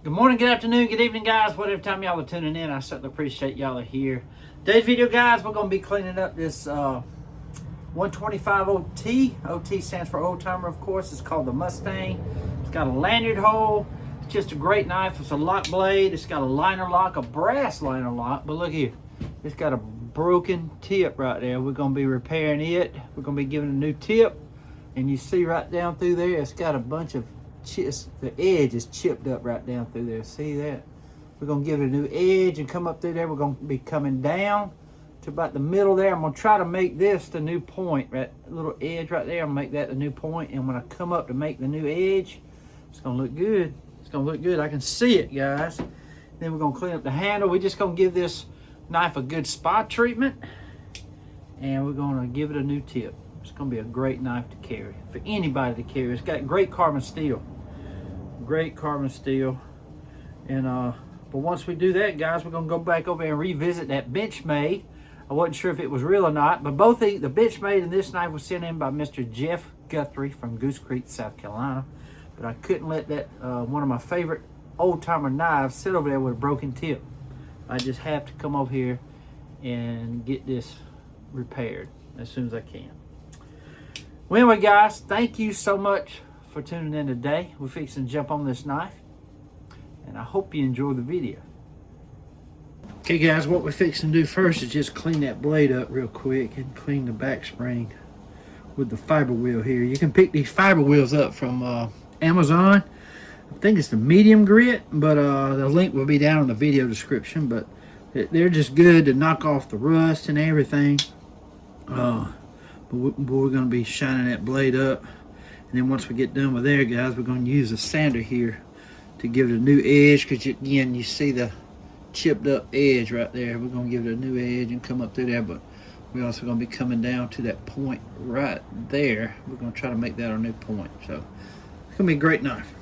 Good morning, good afternoon, good evening, guys. Whatever time y'all are tuning in, I certainly appreciate y'all are here. Today's video, guys, we're going to be cleaning up this 125OT. OT stands for Old Timer, of course. It's called the Mustang. It's got a lanyard hole. It's just a great knife. It's a lock blade. It's got a liner lock, a brass liner lock. But look here. It's got a broken tip right there. We're going to be repairing it. We're going to be giving it a new tip. And you see right down through there, it's got a bunch of the edge is chipped up right down through there. See that? We're going to give it a new edge and come up through there. We're going to be coming down to about the middle there. I'm going to try to make this the new point. That little edge right there, I'm going to make that the new point. And when I come up to make the new edge, it's going to look good. It's going to look good. I can see it, guys. Then we're going to clean up the handle. We're just going to give this knife a good spot treatment. And we're going to give it a new tip. It's going to be a great knife to carry. For anybody to carry. It's got great carbon steel. Great carbon steel. And but once we do that, guys, we're going to go back over and revisit that Benchmade. I wasn't sure if it was real or not, but both the Benchmade and this knife was sent in by Mr. Jeff Guthrie from Goose Creek, South Carolina. But I couldn't let that one of my favorite old timer knives sit over there with a broken tip. I just have to come over here and get this repaired as soon as I can. Well, anyway, guys, thank you so much for tuning in today. We're fixing to jump on this knife, and I hope you enjoy the video. Okay, guys, what we're fixing to do first is just clean that blade up real quick and clean the back spring with the fiber wheel here. You can pick these fiber wheels up from Amazon. I think it's the medium grit, but the link will be down in the video description. But they're just good to knock off the rust and everything. But we're going to be shining that blade up. And then once we get done with there, guys, we're going to use a sander here to give it a new edge. Because, again, you see the chipped up edge right there. We're going to give it a new edge and come up through there. But we're also going to be coming down to that point right there. We're going to try to make that our new point. So it's going to be a great knife.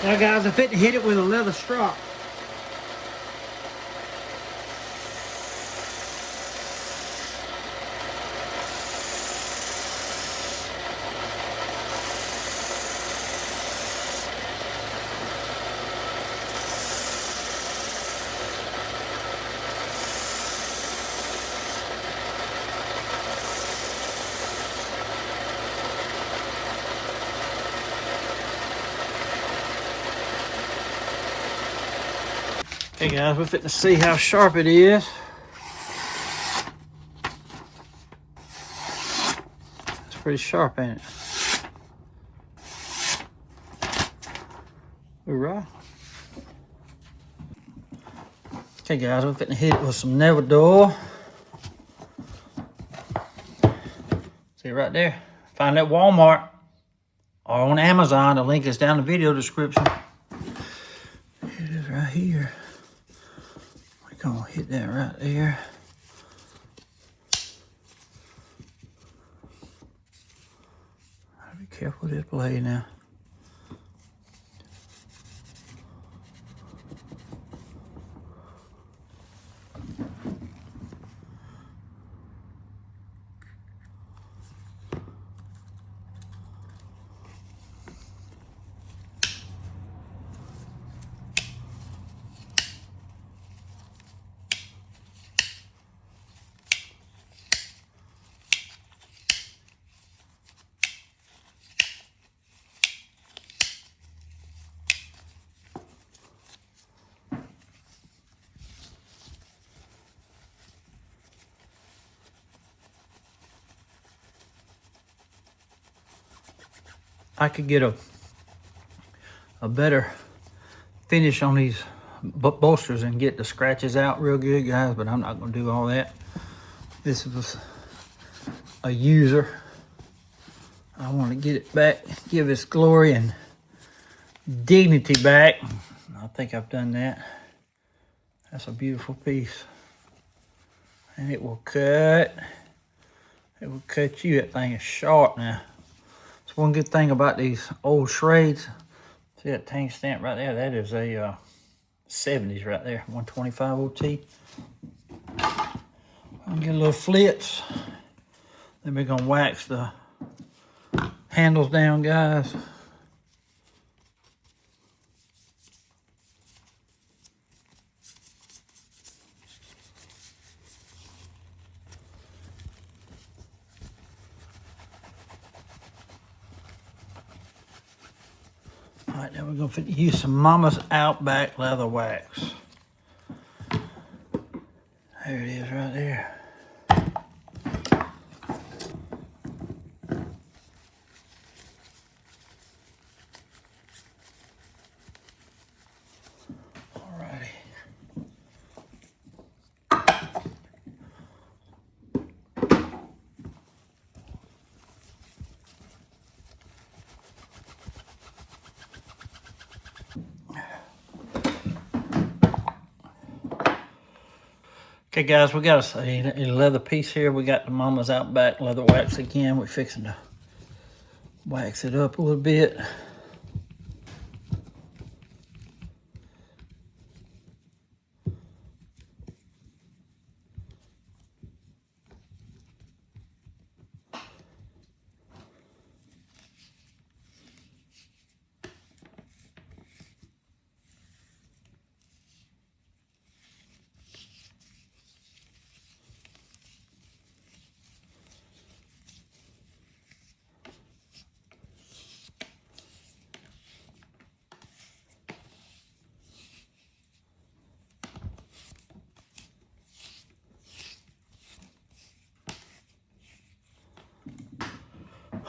Now guys, I fit to hit it with a leather strop. Okay guys, we're fitting to see how sharp it is. It's pretty sharp, ain't it? Hoorah. Okay guys, we're fitting to hit it with some Never Dull. See it right there? Find it at Walmart or on Amazon. The link is down in the video description. It is right here. We're gonna hit that right there. Gotta be careful with this blade now. I could get a better finish on these bolsters and get the scratches out real good, guys, but I'm not gonna do all that. This was a user. I want to get it back, give its glory and dignity back. I think I've done that. That's a beautiful piece. And it will cut. It will cut you. That thing is sharp now. That's one good thing about these old Schrades. See that tank stamp right there? That is a 70s right there, 125 OT. I'll get a little flits. Then we're gonna wax the handles down, guys. All right, now we're gonna use some Mama's Outback leather wax. There it is right there. Alrighty. Okay guys, we got a leather piece here. We got the Mama's Outback leather wax again. We're fixing to wax it up a little bit.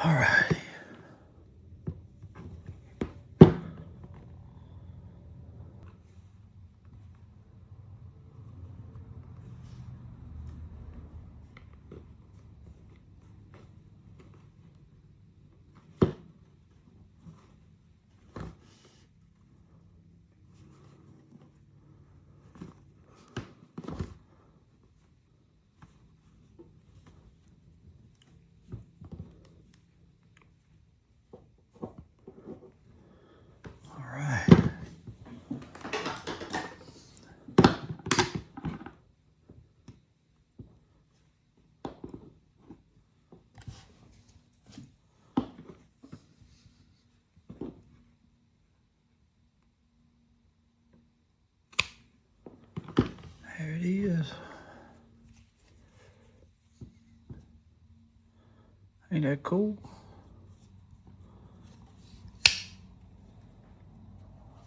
All right. There it is. Ain't that cool?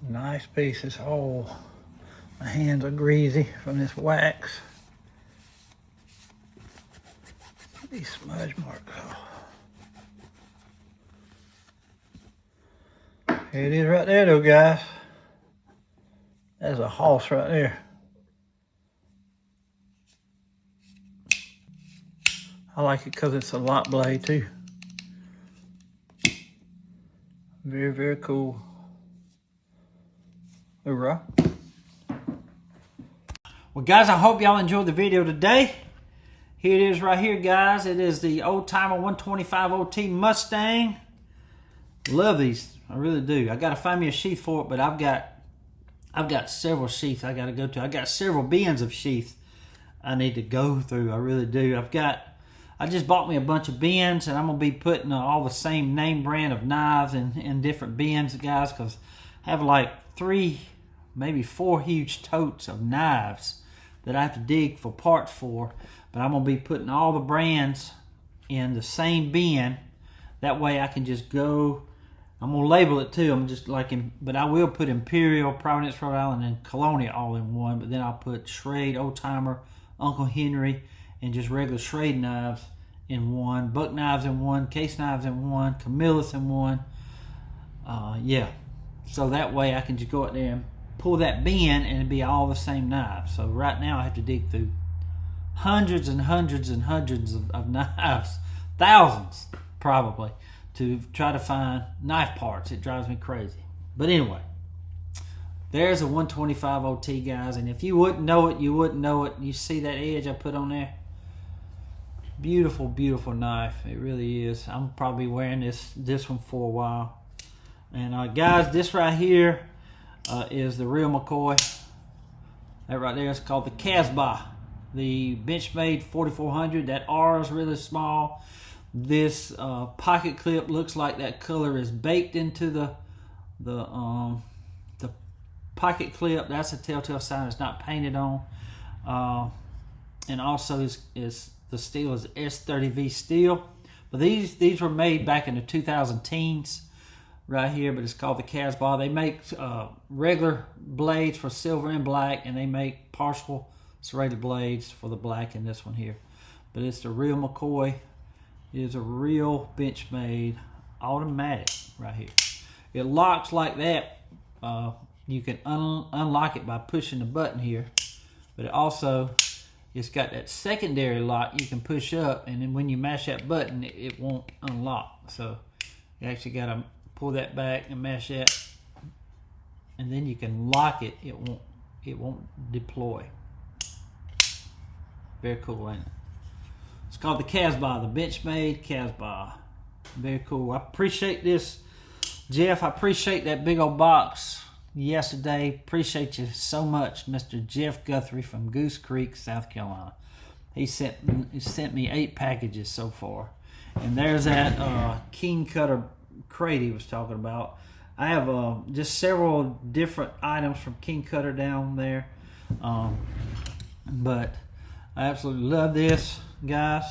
Nice pieces. Oh, my hands are greasy from this wax. These smudge marks. Oh. Here it is right there though, guys. That's a horse right there. I like it because it's a lock blade too. Very, very cool. Hoorah. Well, guys, I hope y'all enjoyed the video today. Here it is right here, guys. It is the Old Timer 125OT Mustang. Love these. I really do. I got to find me a sheath for it, but I've got several sheaths I got to go to. I got several bins of sheaths I need to go through. I really do. I just bought me a bunch of bins, and I'm going to be putting all the same name brand of knives in different bins, guys, because I have like 3, maybe 4 huge totes of knives that I have to dig for parts for. But I'm going to be putting all the brands in the same bin. That way I can just go. I'm going to label it too. I'm just like, but I will put Imperial, Providence, Rhode Island, and Colonia all in one. But then I'll put Schrade, Old Timer, Uncle Henry, and just regular Schrade knives in one. Buck knives in one. Case knives in one. Camillus in one. Yeah. So that way I can just go out there and pull that bin and it'd be all the same knives. So right now I have to dig through hundreds and hundreds and hundreds of knives, thousands probably, to try to find knife parts. It drives me crazy. But anyway, there's a 125OT, guys, and if you wouldn't know it, you wouldn't know it. You see that edge I put on there? Beautiful, beautiful knife. It really is. I'm probably wearing this one for a while. And guys, this right here is the real McCoy. That right there is called the Casbah. The Benchmade 4400. That R is really small. This pocket clip looks like that color is baked into the pocket clip. That's a telltale sign it's not painted on. And also is the steel is S30V steel. But these were made back in the 2010s right here. But it's called the Casbah. They make regular blades for silver and black, and they make partial serrated blades for the black in this one here. But it's the real McCoy. It is a real Benchmade automatic right here. It locks like that. You can unlock it by pushing the button here. But it also, it's got that secondary lock you can push up, and then when you mash that button, it won't unlock. So you actually got to pull that back and mash that, and then you can lock it. It won't deploy. Very cool, ain't it? It's called the Casbah, the Benchmade Casbah. Very cool. I appreciate this, Jeff. I appreciate that big old box yesterday. Appreciate you so much, Mr. Jeff Guthrie from Goose Creek, South Carolina. He sent me 8 packages so far. And there's that King Cutter crate he was talking about. I have just several different items from King Cutter down there. But I absolutely love this, guys.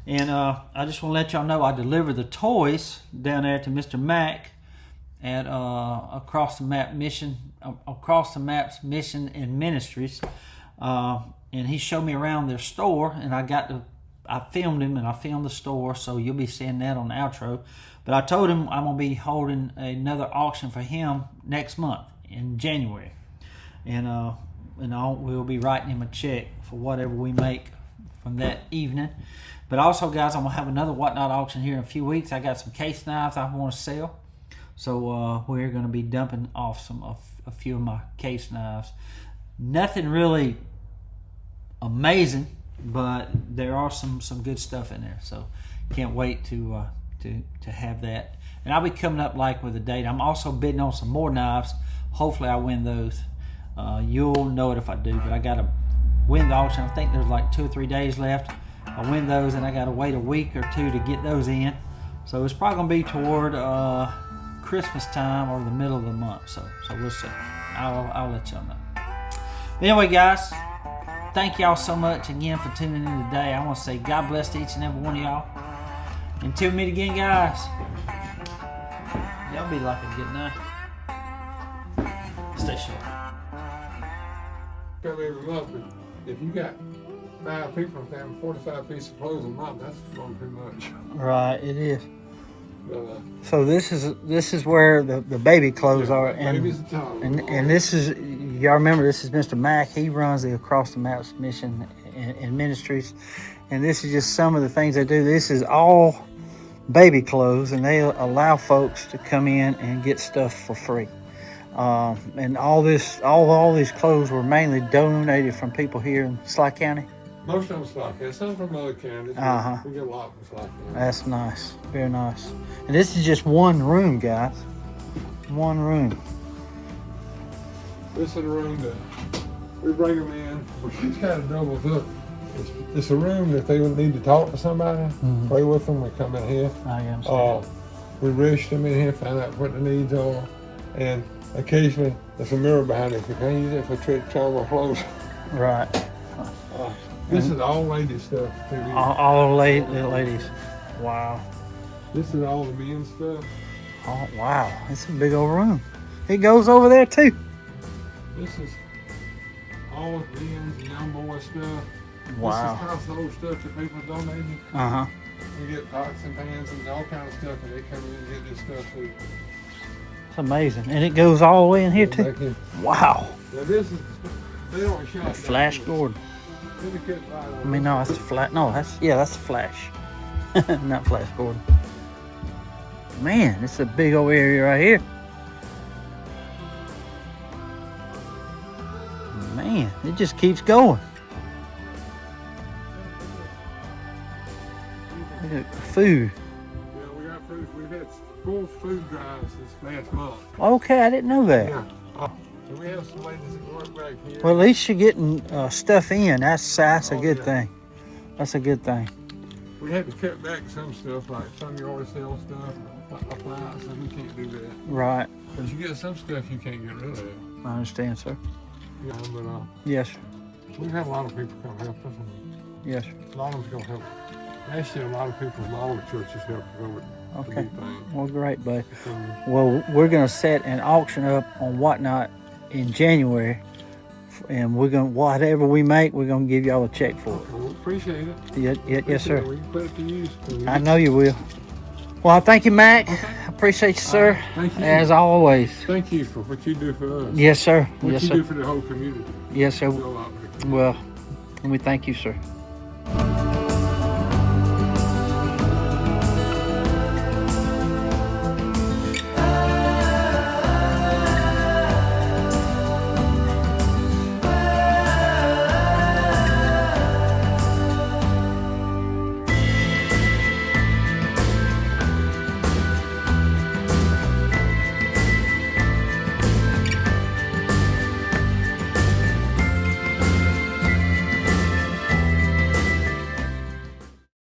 And I just want to let y'all know I delivered the toys down there to Mr. Mack at Across the Maps Mission and Ministries. And he showed me around their store, and I filmed him, and I filmed the store, so you'll be seeing that on the outro. But I told him I'm going to be holding another auction for him next month in January. And we'll be writing him a check for whatever we make from that evening. But also, guys, I'm going to have another Whatnot auction here in a few weeks. I got some case knives I want to sell. So we're going to be dumping off a few of my case knives. Nothing really amazing, but there are some good stuff in there. So can't wait to have that. And I'll be coming up like with a date. I'm also bidding on some more knives. Hopefully I win those. You'll know it if I do, but I got to win the auction. I think there's like 2 or 3 days left. I win those, and I got to wait a week or 2 to get those in. So it's probably going to be toward Christmas time or the middle of the month. So we'll see. I'll let y'all know. Anyway, guys, thank y'all so much again for tuning in today. I want to say God bless to each and every one of y'all. Until we meet again, guys. Y'all be like a good night. Stay sharp. Every month, but if you got 5 people and having 45 pieces of clothes a month, that's going too much. Right, it is. But, So this is where the baby clothes are, babies and toddlers. and this is, y'all remember, this is Mr. Mack. He runs the Across the Maps Mission and Ministries, and this is just some of the things they do. This is all baby clothes, and they allow folks to come in and get stuff for free. And all these clothes were mainly donated from people here in Sly County. Most of them Sly County, some from other counties. Uh-huh. We get a lot from Sly County. That's nice, very nice. And this is just one room, guys. One room. This is the room that we bring them in. Well, she's kind of doubles up. It's a room that they would need to talk to somebody, pray with them. We come in here. I understand. We rush them in here, find out what the needs are, and occasionally there's a mirror behind it. You can't use it for trying to clothes. Right. This is all ladies stuff. All ladies. Wow. This is all the men's stuff. Oh, wow. It's a big old room. It goes over there, too. This is all the men's and young boy stuff. Wow. This is household stuff that people donate. Uh-huh. We get pots and pans and all kinds of stuff, and they come in and get this stuff too. It's amazing. And it goes all the way in here, too. Wow. Now this is, they don't shot Flash Gordon. I mean, no, that's the flash. No, that's the Flash. Not Flash Gordon. Man, it's a big old area right here. Man, it just keeps going. Look at the food. Yeah, we got food. We've had full food drives this last month. Okay, I didn't know that. Yeah. So we have some ladies that work back here. Well, at least you're getting stuff in. That's a good yeah. thing. That's a good thing. We had to cut back some stuff, like some yard sale stuff, appliances. We can't do that. Right. But you get some stuff you can't get rid of. I understand, sir. Yeah, but Yes, sir. we've had a lot of people come help us. And Yes, sir. a lot of them's gonna help. Last year, a lot of people from all the churches helped us over the Okay. big thing. Well, great, bud. So, Well, we're going to set an auction up on Whatnot in January. And we're going to, whatever we make, we're going to give y'all a check for it. we appreciate it. Yes, sir. We can put it to use. I know you will. Well, thank you, Mac. I appreciate you, sir. Thank you. As always. Thank you for what you do for us. Yes, sir. What Yes, you sir. do for the whole community. Yes, sir. Do a lot for the community. Well, and we thank you, sir.